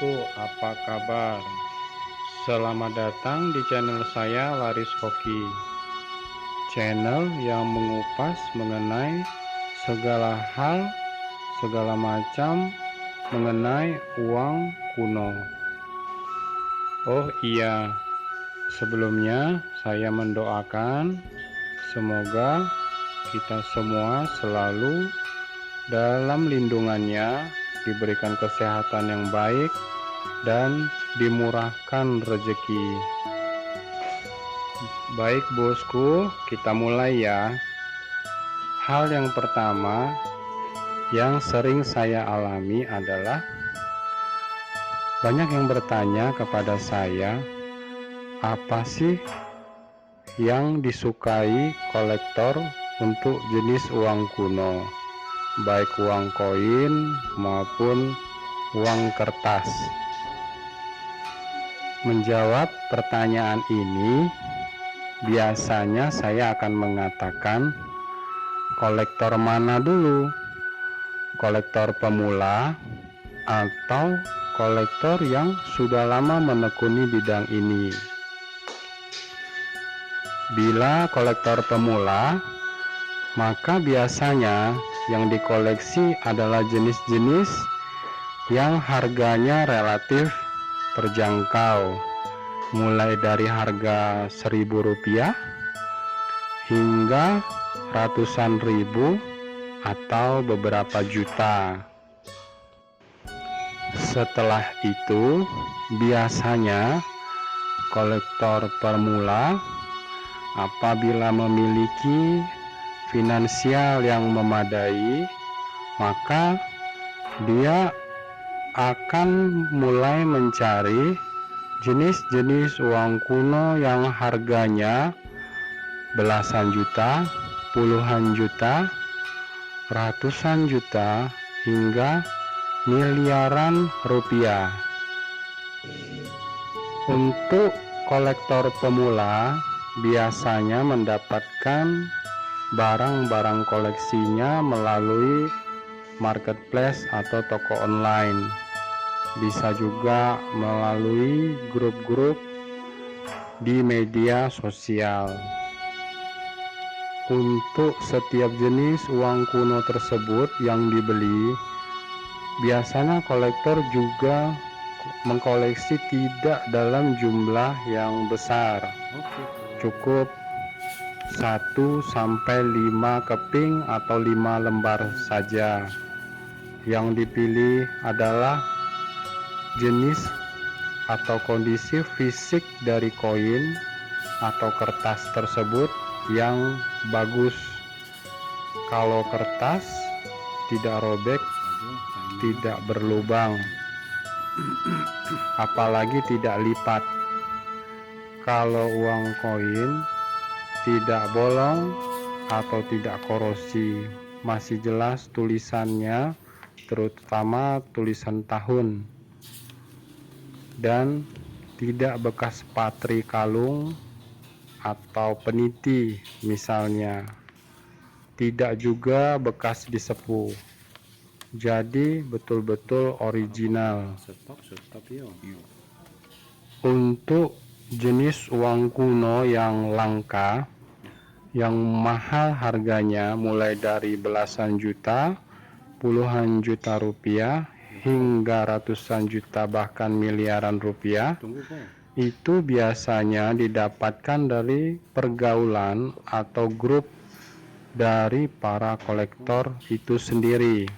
bosku, apa kabar? Selamat datang di channel saya Laris Hoki, channel yang mengupas mengenai segala hal, segala macam mengenai uang kuno. Oh iya, sebelumnya saya mendoakan semoga kita semua selalu dalam lindungannya, diberikan kesehatan yang baik dan dimurahkan rezeki. Baik bosku, kita mulai ya. Hal yang pertama yang sering saya alami adalah banyak yang bertanya kepada saya, apa sih yang disukai kolektor untuk jenis uang kuno, baik uang koin maupun uang kertas. Menjawab pertanyaan ini, biasanya saya akan mengatakan kolektor mana dulu, kolektor pemula atau kolektor yang sudah lama menekuni bidang ini. Bila kolektor pemula, maka biasanya yang dikoleksi adalah jenis-jenis yang harganya relatif terjangkau, mulai dari harga Rp1.000 hingga ratusan ribu atau beberapa juta. Setelah itu, biasanya kolektor pemula apabila memiliki finansial yang memadai, maka dia akan mulai mencari jenis-jenis uang kuno yang harganya belasan juta, puluhan juta, ratusan juta, hingga miliaran rupiah. Untuk kolektor pemula biasanya mendapatkan barang-barang koleksinya melalui marketplace atau toko online. Bisa juga melalui grup-grup di media sosial. Untuk setiap jenis uang kuno tersebut yang dibeli, biasanya kolektor juga mengkoleksi tidak dalam jumlah yang besar. Cukup 1-5 keping atau 5 lembar saja. Yang dipilih adalah jenis atau kondisi fisik dari koin atau kertas tersebut yang bagus. Kalau kertas tidak robek, tidak berlubang, apalagi tidak lipat. Kalau uang koin tidak bolong atau tidak korosi, masih jelas tulisannya, terutama tulisan tahun, dan tidak bekas patri kalung atau peniti misalnya, tidak juga bekas disepuh, jadi betul-betul original. Untuk jenis uang kuno yang langka, yang mahal harganya mulai dari belasan juta, puluhan juta rupiah, hingga ratusan juta bahkan miliaran rupiah, itu biasanya didapatkan dari pergaulan atau grup dari para kolektor itu sendiri.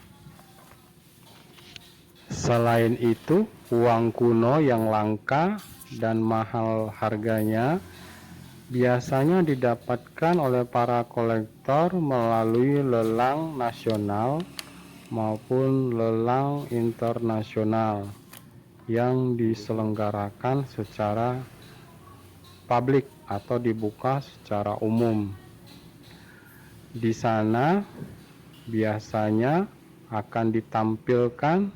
Selain itu, uang kuno yang langka dan mahal harganya biasanya didapatkan oleh para kolektor melalui lelang nasional maupun lelang internasional yang diselenggarakan secara publik atau dibuka secara umum. Di sana biasanya akan ditampilkan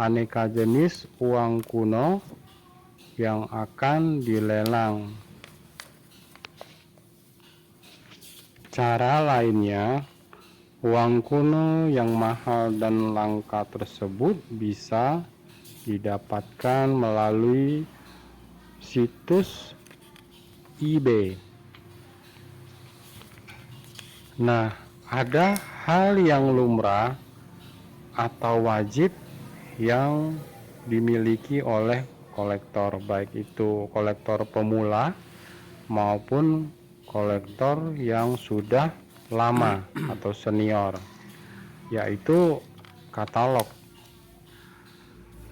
aneka jenis uang kuno yang akan dilelang. Cara lainnya, uang kuno yang mahal dan langka tersebut bisa didapatkan melalui situs eBay. Nah, ada hal yang lumrah atau wajib yang dimiliki oleh kolektor, baik itu kolektor pemula maupun kolektor yang sudah lama atau senior, yaitu katalog.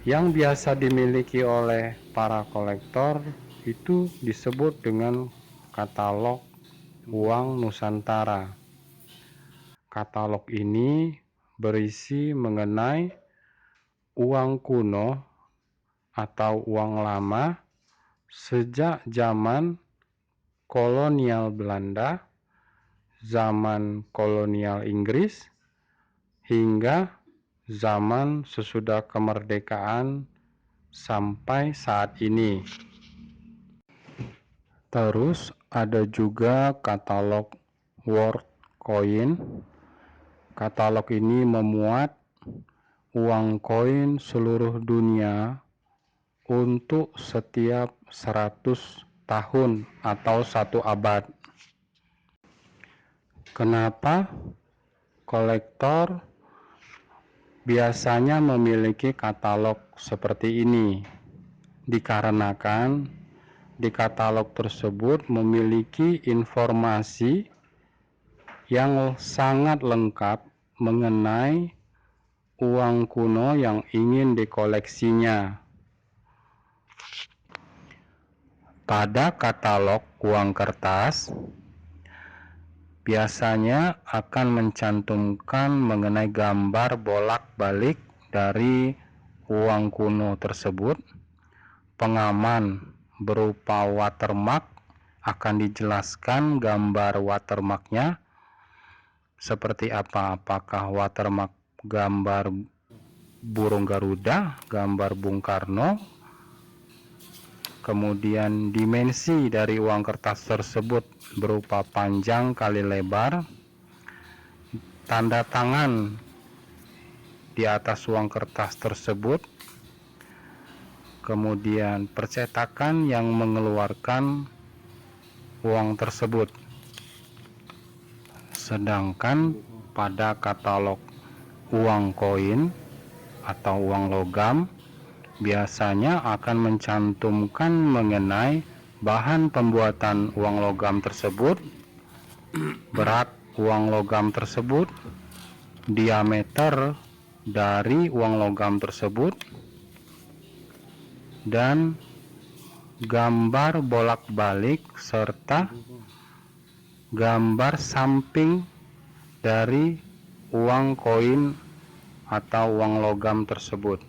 Yang biasa dimiliki oleh para kolektor itu disebut dengan katalog uang Nusantara. Katalog ini berisi mengenai uang kuno atau uang lama sejak zaman kolonial Belanda, zaman kolonial Inggris, hingga zaman sesudah kemerdekaan sampai saat ini. Terus ada juga katalog world coin. Katalog ini memuat uang koin seluruh dunia untuk setiap 100 tahun atau 1 abad. Kenapa kolektor biasanya memiliki katalog seperti ini? Dikarenakan di katalog tersebut memiliki informasi yang sangat lengkap mengenai uang kuno yang ingin dikoleksinya. Pada katalog uang kertas, biasanya akan mencantumkan mengenai gambar bolak-balik dari uang kuno tersebut. Pengaman berupa watermark akan dijelaskan gambar watermarknya seperti apa, apakah watermark gambar burung Garuda, gambar Bung Karno, kemudian dimensi dari uang kertas tersebut berupa panjang kali lebar, tanda tangan di atas uang kertas tersebut, kemudian percetakan yang mengeluarkan uang tersebut. Sedangkan pada katalog uang koin atau uang logam biasanya akan mencantumkan mengenai bahan pembuatan uang logam tersebut, berat uang logam tersebut, diameter dari uang logam tersebut, dan gambar bolak-balik serta gambar samping dari uang koin atau uang logam tersebut.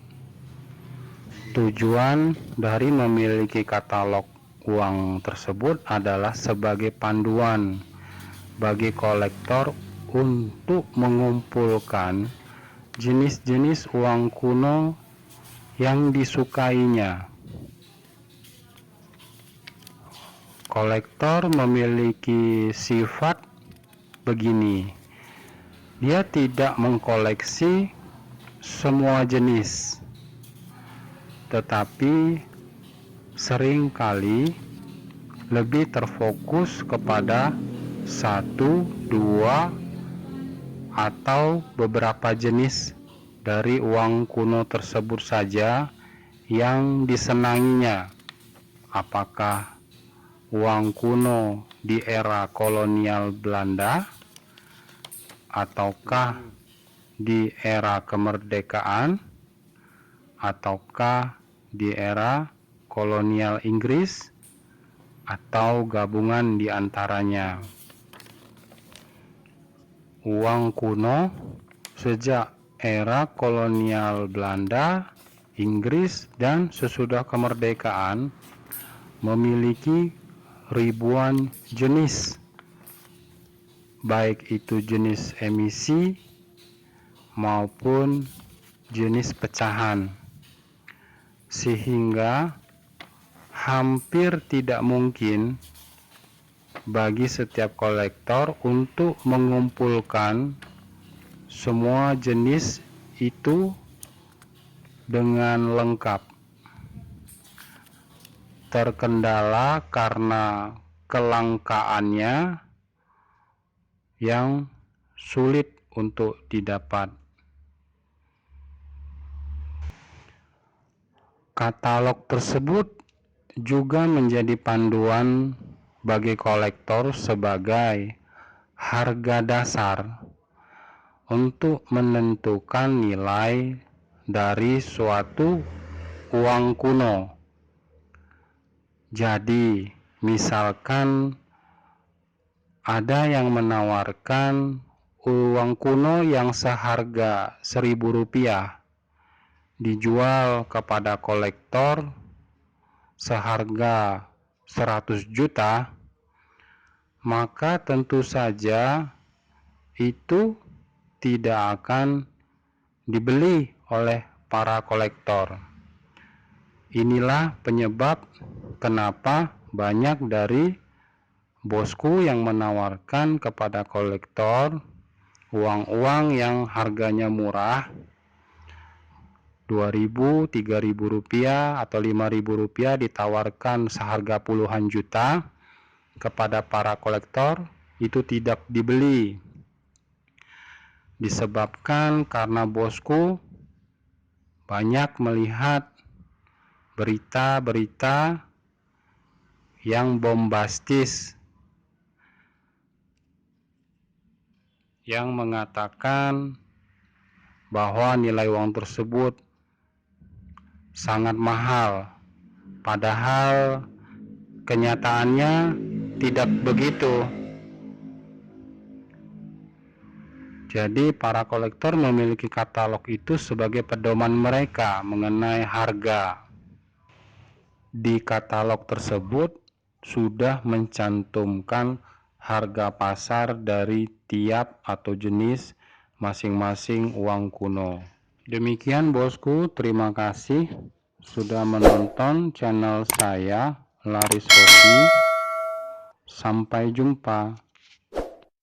Tujuan dari memiliki katalog uang tersebut adalah sebagai panduan bagi kolektor untuk mengumpulkan jenis-jenis uang kuno yang disukainya. Kolektor memiliki sifat begini, dia tidak mengkoleksi semua jenis, tetapi seringkali lebih terfokus kepada 1, 2, atau beberapa jenis dari uang kuno tersebut saja yang disenanginya. Apakah uang kuno di era kolonial Belanda, ataukah di era kemerdekaan, ataukah di era kolonial Inggris, atau gabungan di antaranya. Uang kuno sejak era kolonial Belanda, Inggris, dan sesudah kemerdekaan memiliki ribuan jenis, baik itu jenis emisi maupun jenis pecahan, sehingga hampir tidak mungkin bagi setiap kolektor untuk mengumpulkan semua jenis itu dengan lengkap. Terkendala karena kelangkaannya yang sulit untuk didapat. Katalog tersebut juga menjadi panduan bagi kolektor sebagai harga dasar untuk menentukan nilai dari suatu uang kuno. Jadi, misalkan ada yang menawarkan uang kuno yang seharga Rp1.000 dijual kepada kolektor seharga 100 juta, maka tentu saja itu tidak akan dibeli oleh para kolektor. Inilah penyebab kenapa banyak dari bosku yang menawarkan kepada kolektor uang-uang yang harganya murah, Rp2.000, Rp3.000 atau Rp5.000 ditawarkan seharga puluhan juta kepada para kolektor, itu tidak dibeli. Disebabkan karena bosku banyak melihat berita-berita yang bombastis yang mengatakan bahwa nilai uang tersebut sangat mahal, padahal kenyataannya tidak begitu. Jadi para kolektor memiliki katalog itu sebagai pedoman mereka mengenai harga. Di katalog tersebut sudah mencantumkan harga pasar dari tiap atau jenis masing-masing uang kuno. Demikian bosku, terima kasih sudah menonton channel saya, Laris Hobi. Sampai jumpa.